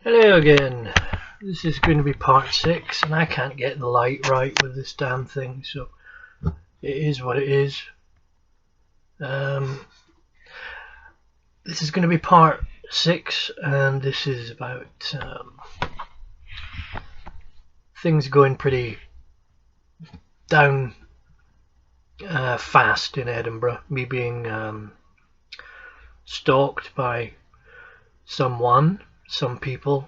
Hello again. This is going to be part 6, and I can't get the light right with this damn thing, so it is what it is. This is going to be part 6, and this is about things going pretty down fast in Edinburgh. Me being stalked by some people,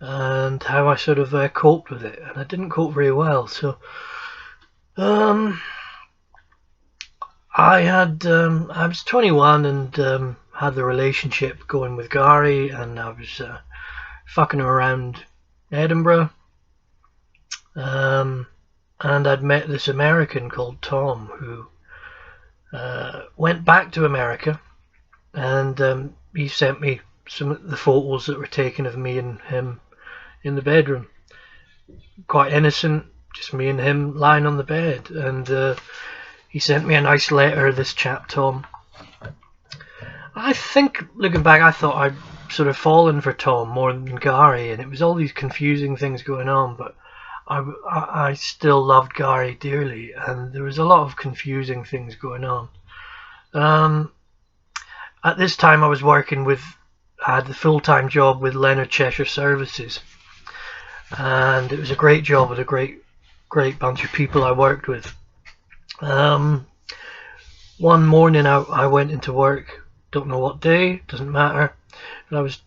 and how I sort of coped with it. And I didn't cope very well, so I was 21 and had the relationship going with Gary, and I was fucking around Edinburgh, and I'd met this American called Tom who went back to America, and he sent me some of the photos that were taken of me and him in the bedroom. Quite innocent, just me and him lying on the bed, and he sent me a nice letter, this chap Tom. I think, looking back, I thought I'd sort of fallen for Tom more than Gary, and it was all these confusing things going on, but I still loved Gary dearly, and there was a lot of confusing things going on. At this time I was working with, I had the full-time job with Leonard Cheshire Services, and it was a great job with a great bunch of people I worked with. One morning I went into work, don't know what day, doesn't matter, and I was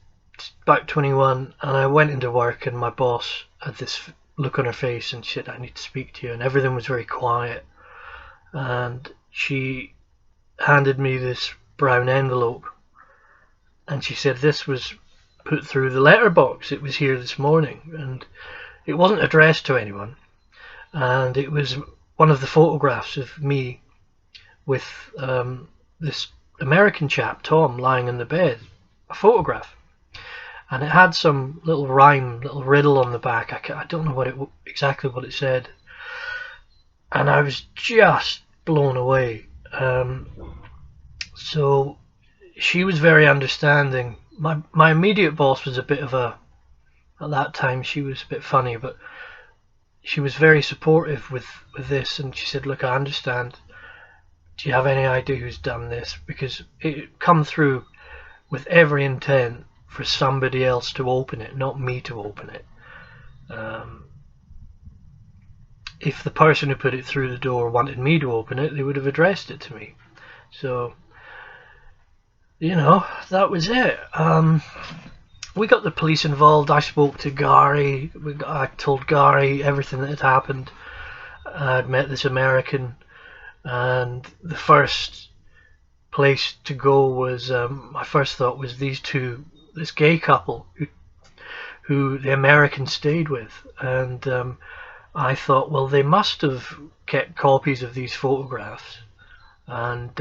about 21, and I went into work, and my boss had this look on her face, and she said, "I need to speak to you," and everything was very quiet, and she handed me this brown envelope, and she said this was put through the letterbox, it was here this morning, and it wasn't addressed to anyone, and it was one of the photographs of me with this American chap Tom lying in the bed, a photograph, and it had some little rhyme, little riddle on the back. I don't know exactly what it said, and I was just blown away. So she was very understanding. My immediate boss was a bit of a, at that time she was a bit funny, but she was very supportive with this, and she said, "Look, I understand. Do you have any idea who's done this?" Because it come through with every intent for somebody else to open it, not me to open it. If the person who put it through the door wanted me to open it, they would have addressed it to me. So, you know, that was it. We got the police involved. I spoke to Gary. I told Gary everything that had happened. I'd met this American, and the first place to go was, my first thought was this gay couple who the American stayed with, and I thought, well, they must have kept copies of these photographs, and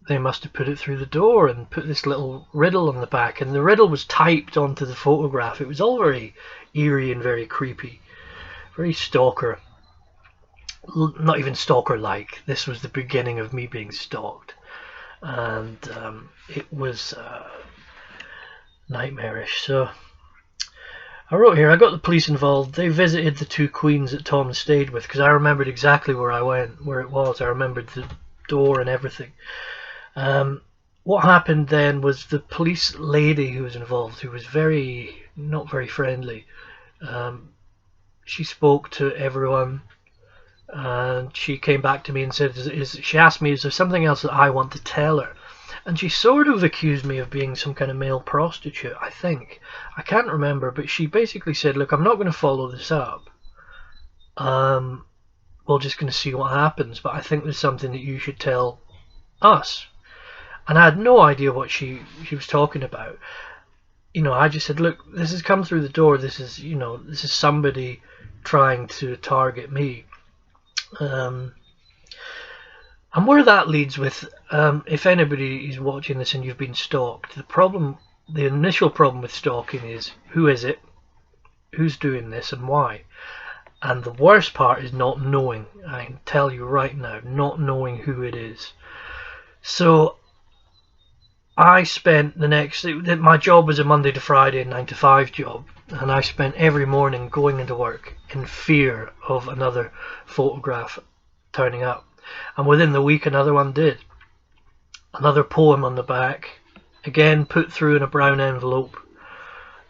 they must have put it through the door and put this little riddle on the back, and the riddle was typed onto the photograph. It was all very eerie and very creepy, very stalker. Not even stalker-like. This was the beginning of me being stalked, and it was nightmarish. So I wrote here, I got the police involved. They visited the two queens that Tom stayed with, because I remembered exactly where I went, where it was. I remembered the door and everything. What happened then was the police lady who was involved, who was not very friendly, she spoke to everyone, and she came back to me and said, she asked me, is there something else that I want to tell her? And she sort of accused me of being some kind of male prostitute, I think. I can't remember, but she basically said, look, I'm not going to follow this up. We're just going to see what happens, but I think there's something that you should tell us. And I had no idea what she was talking about. You know, I just said, look, this has come through the door. This is somebody trying to target me. And where that leads with, if anybody is watching this and you've been stalked, the initial problem with stalking is, who is it, who's doing this, and why? And the worst part is not knowing. I can tell you right now, not knowing who it is. So I spent my job was a Monday to Friday 9 to 5 job, and I spent every morning going into work in fear of another photograph turning up. And within the week, another one did. Another poem on the back, again put through in a brown envelope.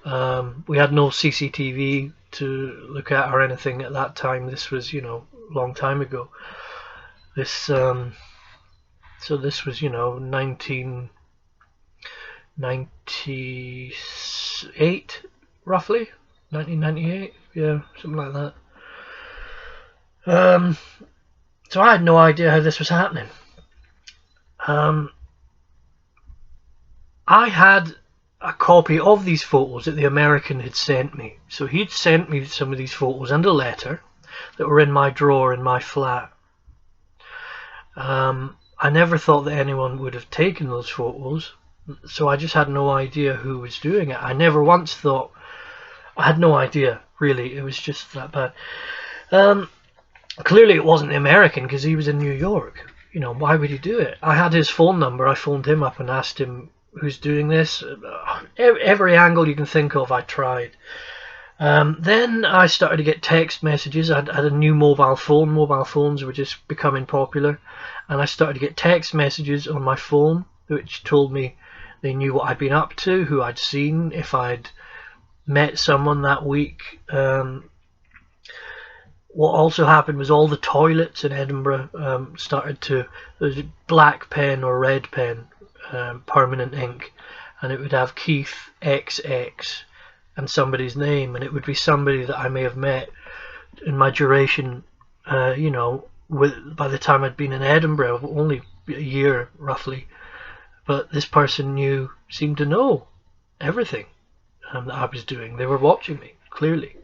We had no CCTV to look at or anything at that time. This was, a long time ago. So this was, 1998, roughly. 1998, yeah, something like that. So I had no idea how this was happening. I had a copy of these photos that the American had sent me. So he'd sent me some of these photos and a letter that were in my drawer in my flat. I never thought that anyone would have taken those photos, so I just had no idea who was doing it. I never once thought, I had no idea, really. It was just that bad. Clearly it wasn't the American, because he was in New York. Why would he do it? I had his phone number. I phoned him up and asked him who's doing this. Every angle you can think of, I tried. Then I started to get text messages. I had a new mobile phone. Mobile phones were just becoming popular. And I started to get text messages on my phone, which told me they knew what I'd been up to, who I'd seen, if I'd met someone that week. What also happened was all the toilets in Edinburgh started to, there was a black pen or red pen, permanent ink, and it would have Keith XX and somebody's name, and it would be somebody that I may have met in my duration, by the time I'd been in Edinburgh, only a year roughly, but this person seemed to know everything that I was doing. They were watching me, clearly.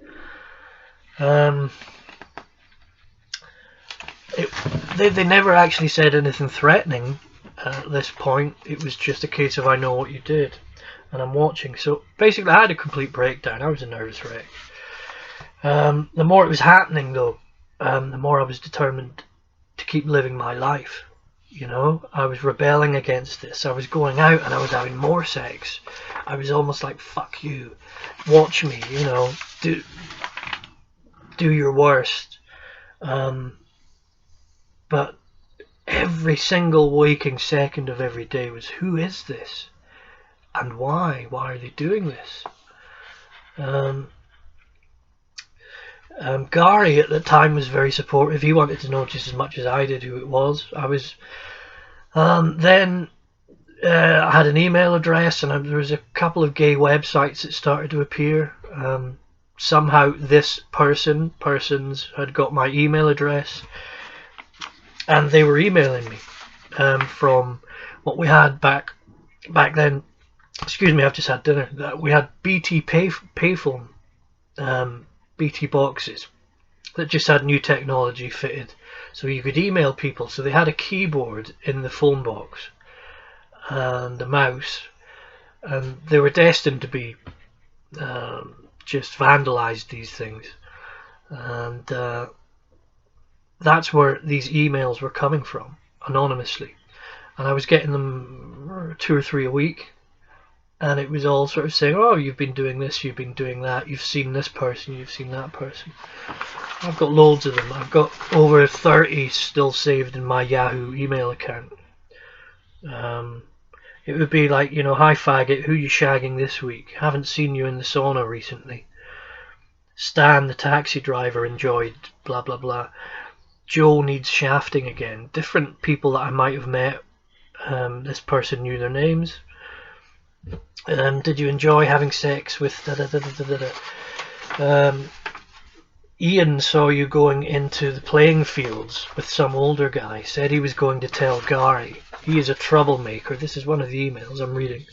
They never actually said anything threatening at this point. It was just a case of, I know what you did and I'm watching. So basically I had a complete breakdown. I was a nervous wreck. The more it was happening though, the more I was determined to keep living my life. I was rebelling against this. I was going out and I was having more sex. I was almost like, fuck you, watch me, do your worst. But every single waking second of every day was, who is this? And why? Why are they doing this? Gary at the time was very supportive. He wanted to know just as much as I did who it was. Then I had an email address, and there was a couple of gay websites that started to appear. Somehow this persons had got my email address, and they were emailing me from what we had back then. Excuse me, I've just had dinner. We had BT payphone, BT boxes that just had new technology fitted, so you could email people. So they had a keyboard in the phone box and a mouse, and they were destined to be just vandalized, these things. And that's where these emails were coming from, anonymously, and I was getting them 2 or 3 a week, and it was all sort of saying, oh, you've been doing this, you've been doing that, you've seen this person, you've seen that person. I've got loads of them. I've got over 30 still saved in my Yahoo email account. It would be like, hi faggot, who you shagging this week? Haven't seen you in the sauna recently. Stan the taxi driver enjoyed blah blah blah. Joe needs shafting again. Different people that I might have met. This person knew their names. Did you enjoy having sex with Ian saw you going into the playing fields with some older guy. Said he was going to tell Gary. He is a troublemaker. This is one of the emails I'm reading.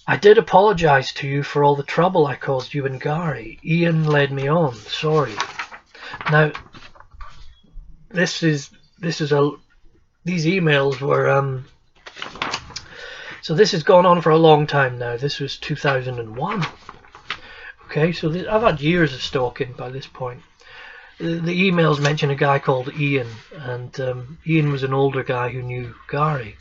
I did apologise to you for all the trouble I caused you and Gary. Ian led me on. Sorry. Now, these emails were so this has gone on for a long time now. This was 2001. Okay, so I've had years of stalking by this point. The emails mention a guy called Ian, and Ian was an older guy who knew Gary.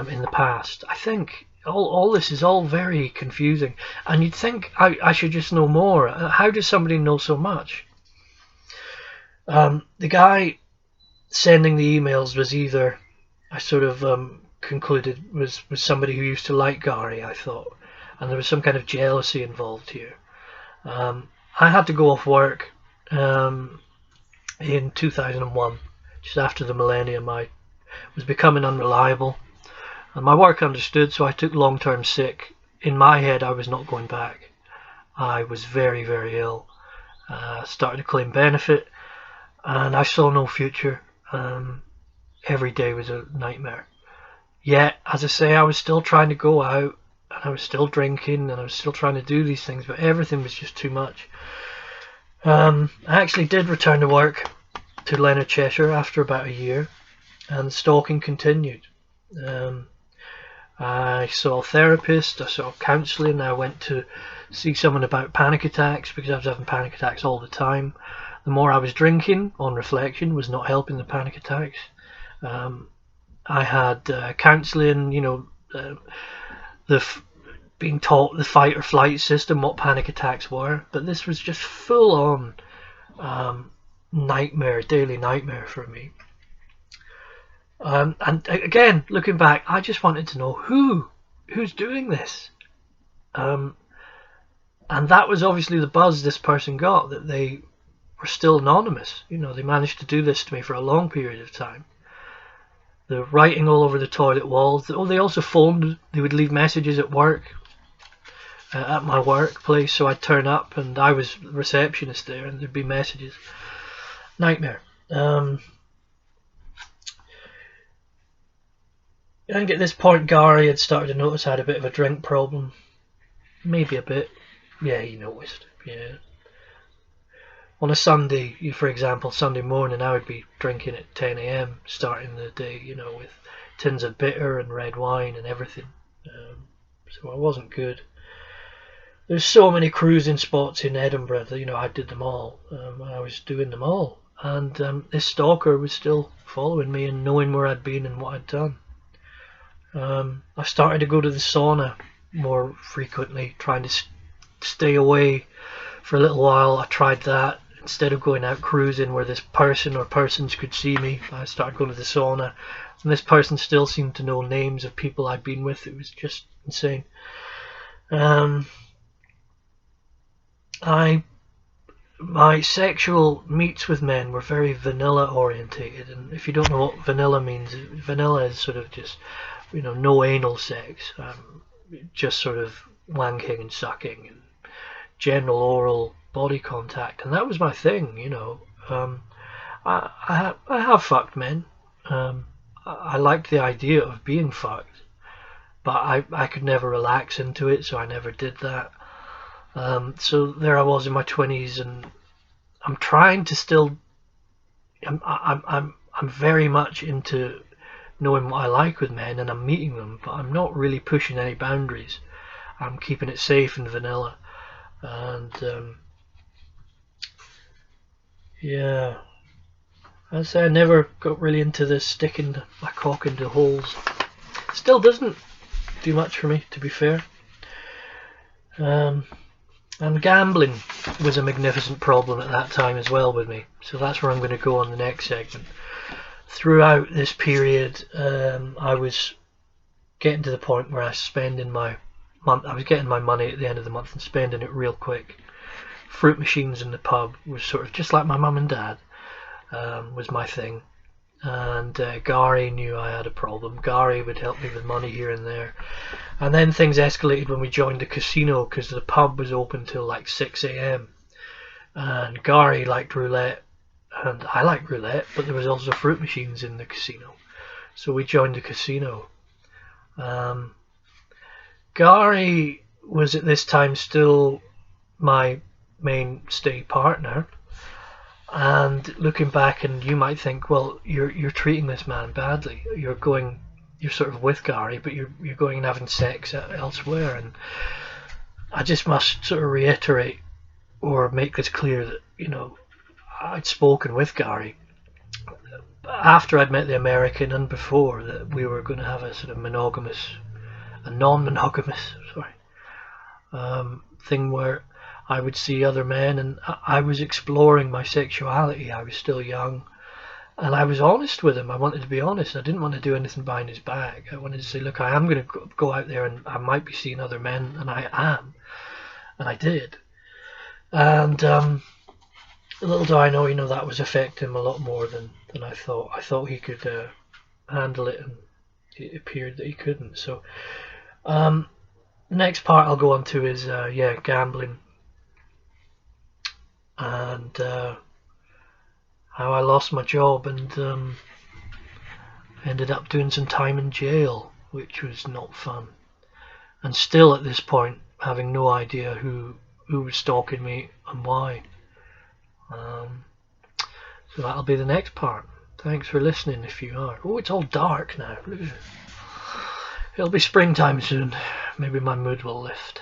in the past. I think all this is all very confusing, and you'd think I should just know more. How does somebody know so much? The guy sending the emails was either, I sort of concluded, was somebody who used to like Gary, I thought, and there was some kind of jealousy involved here. I had to go off work in 2001, just after the millennium. I was becoming unreliable, and my work understood, so I took long-term sick. In my head, I was not going back. I was very, very ill. Started to claim benefit, and I saw no future. Every day was a nightmare. Yet, as I say, I was still trying to go out, and I was still drinking, and I was still trying to do these things, but everything was just too much. I actually did return to work to Leonard Cheshire after about a year, and the stalking continued. I saw a therapist, I saw counselling, I went to see someone about panic attacks because I was having panic attacks all the time. The more I was drinking, on reflection, was not helping the panic attacks. I had counselling, being taught the fight or flight system, what panic attacks were, but this was just full on nightmare, daily nightmare for me. And again, looking back, I just wanted to know who's doing this. And that was obviously the buzz this person got, that they were still anonymous. They managed to do this to me for a long period of time. The writing all over the toilet walls. Oh, they also phoned. They would leave messages at work, at my workplace, so I'd turn up and I was the receptionist there, and there'd be messages. Nightmare. I think at this point Gary had started to notice I had a bit of a drink problem. Maybe a bit. Yeah, he noticed. Yeah. On a Sunday, for example, Sunday morning, I would be drinking at 10 a.m, starting the day, with tins of bitter and red wine and everything. So I wasn't good. There's so many cruising spots in Edinburgh that, I did them all. I was doing them all. And this stalker was still following me and knowing where I'd been and what I'd done. I started to go to the sauna more frequently, trying to stay away for a little while. I tried that. Instead of going out cruising where this person or persons could see me, I started going to the sauna, and this person still seemed to know names of people I'd been with. It was just insane. My sexual meets with men were very vanilla orientated, and if you don't know what vanilla means, vanilla is sort of just, no anal sex, just sort of wanking and sucking and general oral body contact, and that was my thing. I have fucked men. I liked the idea of being fucked, but I could never relax into it, so I never did that. So there I was in my 20s, and I'm trying to still. I'm very much into knowing what I like with men, and I'm meeting them, but I'm not really pushing any boundaries. I'm keeping it safe and vanilla, and yeah. I say I never got really into this sticking my cock into holes. Still doesn't do much for me, to be fair. And gambling was a magnificent problem at that time as well with me. So that's where I'm going to go on the next segment. Throughout this period, I was getting to the point where I was spending my month. I was getting my money at the end of the month and spending it real quick. Fruit machines in the pub was sort of just like my mum and dad. Was my thing. And Gary knew I had a problem. Gary would help me with money here and there. And then things escalated when we joined the casino, because the pub was open till like 6 a.m. And Gary liked roulette, and I liked roulette, but there was also fruit machines in the casino. So we joined the casino. Gary was at this time still my mainstay partner. And looking back, and you might think, well, you're treating this man badly. You're sort of with Gary, but you're going and having sex elsewhere. And I just must sort of reiterate or make this clear that I'd spoken with Gary after I'd met the American and before, that we were going to have a sort of non-monogamous, thing where I would see other men, and I was exploring my sexuality. I was still young, and I was honest with him. I wanted to be honest. I didn't want to do anything behind his back. I wanted to say, look, I am going to go out there, and I might be seeing other men, and I am, and I did. And little do I know, that was affecting him a lot more than I thought. I thought he could handle it, and it appeared that he couldn't. So next part I'll go on to is gambling, and how I lost my job and ended up doing some time in jail, which was not fun. And still at this point, having no idea who was stalking me and why. So that'll be the next part. Thanks for listening if you are. Oh, it's all dark now. It'll be springtime soon. Maybe my mood will lift.